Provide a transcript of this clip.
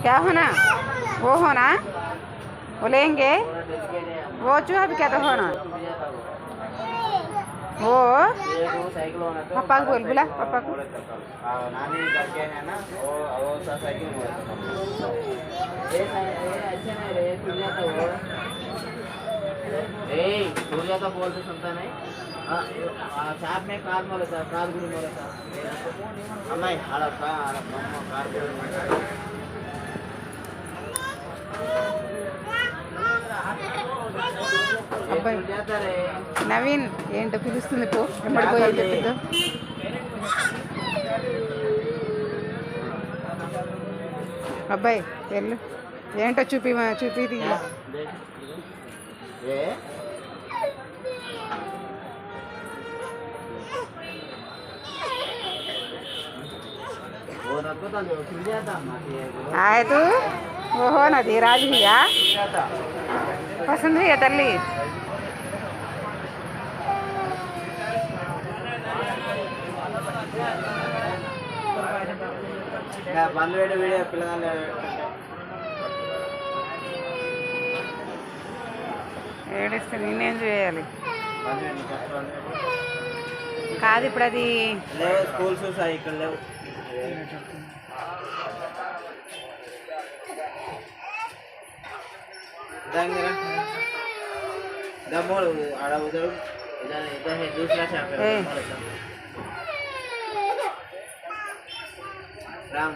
क्या होना वो होना वो लेंगे वो जो अभी क्या तो होना वो पापा को बोल बुला पापा को नानी करके है ना वो सा साइकिल रे सूर्या तो बोलते सुनता नहीं साथ में कार मोले था कार गुरु मोले था अम्माई हड़प कार गुरु అబ్బాయి నవీన్ ఏంటో పిలుస్తుంది పో ఎమ్మడిపోయి ఏం చెప్పిందో అబ్బాయి వెళ్ళు ఏంటో చూపి आए तू वो हो ना धीराज भैया पसंद है तल्ली వీడియో పిల్లగాళ్ళు ఏడిస్తే నేనేం చేయాలి కాదు ఇప్పుడు అది లేవు స్కూల్ షూస్ ఇక్కడ లేవు मोड़ आड़ा उधर इधर इधर है दूसरा शॉप है राम